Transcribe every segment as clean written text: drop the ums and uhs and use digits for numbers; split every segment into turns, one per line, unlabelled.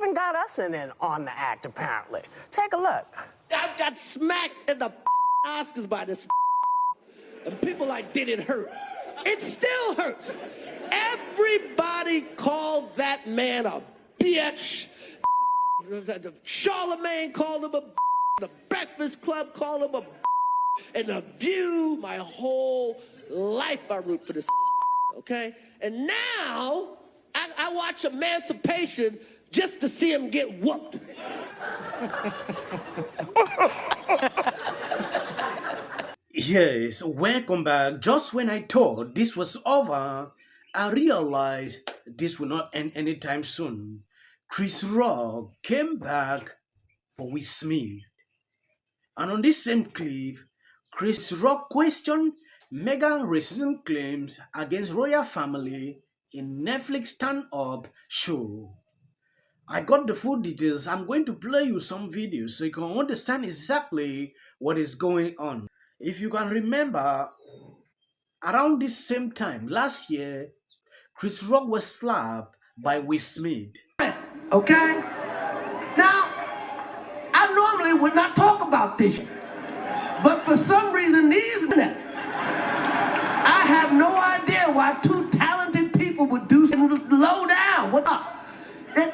even got us in on the act, apparently. Take a look.
I got smacked in the Oscars by this and people like, did it hurt? It still hurts. Everybody called that man a bitch. Charlemagne called him a the Breakfast Club called him a and The View, my whole life I root for this, okay? And now I watch Emancipation just to see him get whooped.
Yes, welcome back. Just when I thought this was over, I realized this will not end anytime soon. Chris Rock came back for Will Smith. And on this same clip, Chris Rock questioned Meghan racism claims against royal family in Netflix stand-up show. I got the full details. I'm going to play you some videos so you can understand exactly what is going on. If you can remember, around this same time last year, Chris Rock was slapped by Will Smith.
Okay? Now, I normally would not talk about this, but for some reason, I have no idea why two talented people would do something low down. What up?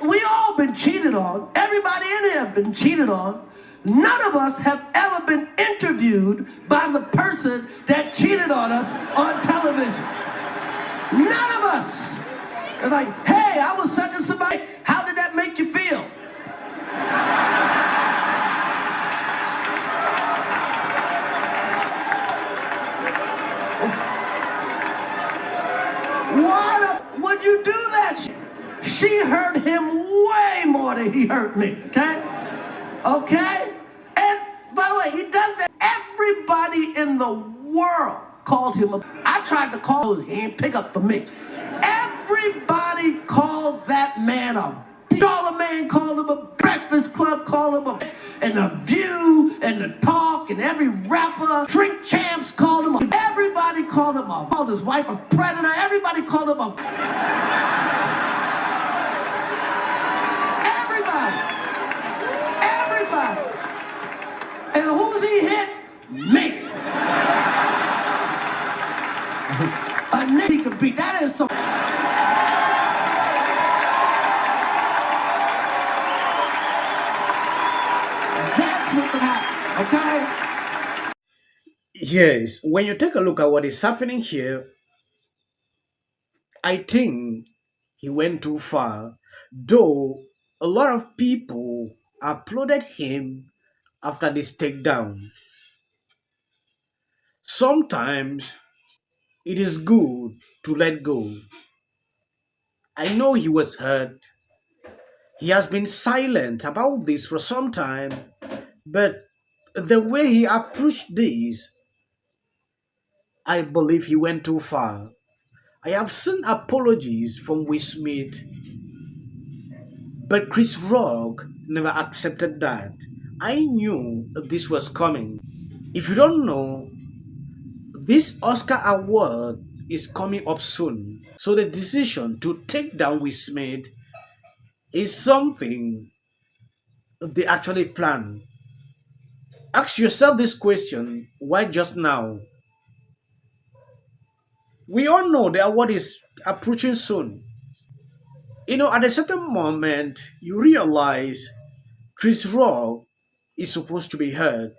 We all been cheated on. Everybody in here have been cheated on. None of us have ever been interviewed by the person that cheated on us on television. None of us. It's like, hey, I was sucking somebody. How did that make you feel? Why would you do that? She hurt him way more than he hurt me, okay? Okay? And by the way, he does that. Everybody in the world called him a... I tried to call him, he didn't pick up for me. Everybody called that man a... Charlemagne called him a... Breakfast Club called him a... And The View and The Talk and every rapper, Drink Champs called him a... Everybody called him a... Called his wife a predator. Everybody called him a... Everybody. And who's he hit? Me. A nigga he could beat. That is so... That's what happened, okay?
Yes, when you take a look at what is happening here, I think he went too far. Though a lot of people applauded him after this takedown. Sometimes it is good to let go. I know he was hurt. He has been silent about this for some time, but the way he approached this, I believe he went too far. I have seen apologies from Will Smith, but Chris Rock never accepted that. I knew this was coming. If you don't know, this Oscar award is coming up soon. So the decision to take down Will Smith is something they actually planned. Ask yourself this question, why just now? We all know the award is approaching soon. You know, at a certain moment, you realize Chris Rock is supposed to be heard.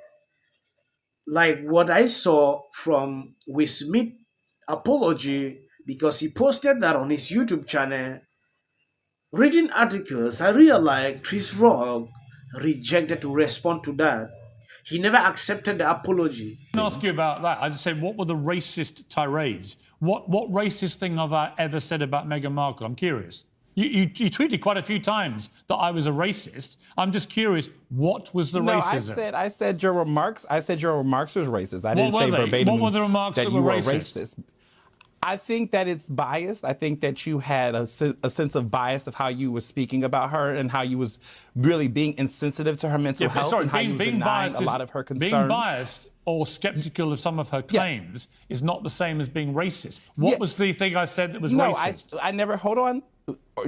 Like what I saw from Will Smith apology, because he posted that on his YouTube channel. Reading articles, I realized Chris Rock rejected to respond to that. He never accepted the apology.
I didn't ask you about that. I just said, what were the racist tirades? What racist thing have I ever said about Meghan Markle? I'm curious. You tweeted quite a few times that I was a racist. I'm just curious, what was the racism?
I said your remarks was racist. I didn't say verbatim
what were the remarks that were racist?
I think that it's biased. I think that you had a sense of bias of how you were speaking about her and how you was really being insensitive to her mental health and how you were denying a lot of her concerns.
Being biased or sceptical of some of her claims is not the same as being racist. What was the thing I said that was racist?
I never, hold on.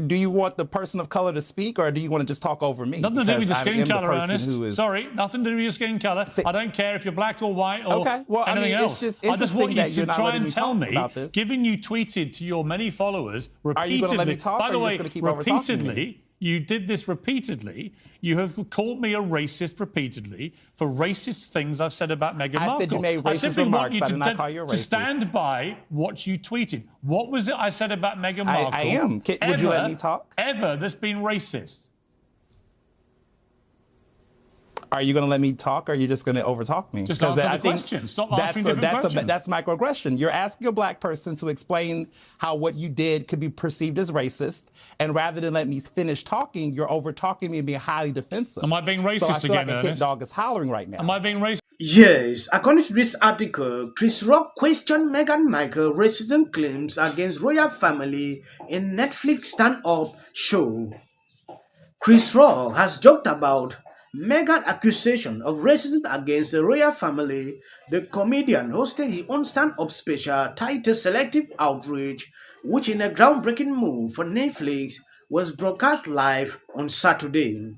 Do you want the person of color to speak, or do you want to just talk over me?
Nothing to do with your skin colour, Ernest. Sorry, nothing to do with your skin colour. I don't care if you're black or white or anything else. I just want you to try and tell me, given you tweeted to your many followers repeatedly,
are you going to let me talk,
by the way,
repeatedly,
you did this repeatedly. You have called me a racist repeatedly for racist things I've said about Meghan Markle.
I said you made racist remarks. I did not call you racist.
To stand by what you tweeted. What was it I said about Meghan Markle?
I am. Would you let me talk?
Ever that's been racist?
Are you going to let me talk, or are you just going to overtalk me?
Just answer the question. Stop answering different questions.
That's microaggression. You're asking a black person to explain how what you did could be perceived as racist, and rather than let me finish talking, you're over-talking me and being highly defensive.
Am I being racist
so I feel
again,
like a hit dog is hollering right now.
Am I being racist?
Yes, according to this article, Chris Rock questioned Meghan Markle's racism claims against royal family in Netflix stand-up show. Chris Rock has joked about Meghan's accusation of racism against the royal family. The comedian hosted his own stand-up special titled Selective Outrage, which in a groundbreaking move for Netflix was broadcast live on Saturday.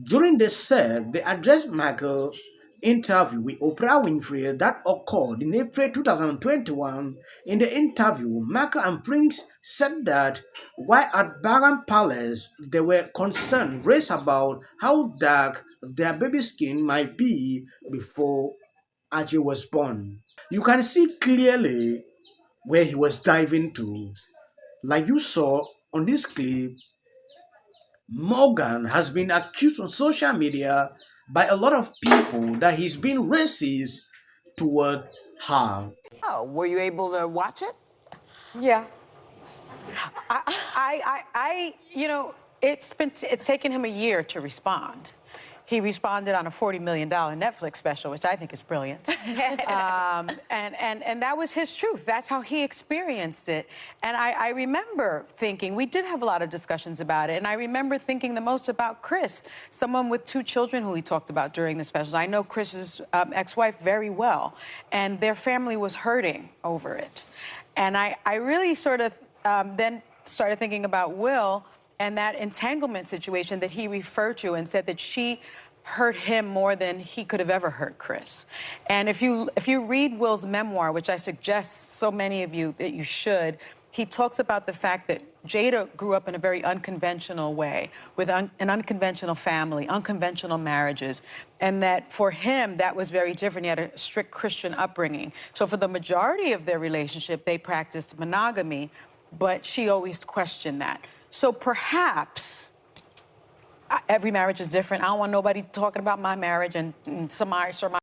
During the set, they addressed Markle's interview with Oprah Winfrey that occurred in April 2021. In the interview, Markle and Prince said that while at Buckingham Palace, they were concerned raised about how dark their baby's skin might be before Archie was born. You can see clearly where he was diving to. Like you saw on this clip, Meghan has been accused on social media by a lot of people that he's been racist toward her.
Oh, were you able to watch it?
Yeah. You know, it's taken him a year to respond. He responded on a $40 million Netflix special, which I think is brilliant. And that was his truth. That's how he experienced it. And I remember thinking, we did have a lot of discussions about it, and I remember thinking the most about Chris, someone with 2 children who he talked about during the specials. I know Chris's ex-wife very well, and their family was hurting over it. And I really sort of then started thinking about Will and that entanglement situation that he referred to and said that she hurt him more than he could have ever hurt Chris. And if you read Will's memoir, which I suggest so many of you that you should, he talks about the fact that Jada grew up in a very unconventional way, with an unconventional family, unconventional marriages, and that for him, that was very different. He had a strict Christian upbringing. So for the majority of their relationship, they practiced monogamy, but she always questioned that. So perhaps every marriage is different. I don't want nobody talking about my marriage and surmise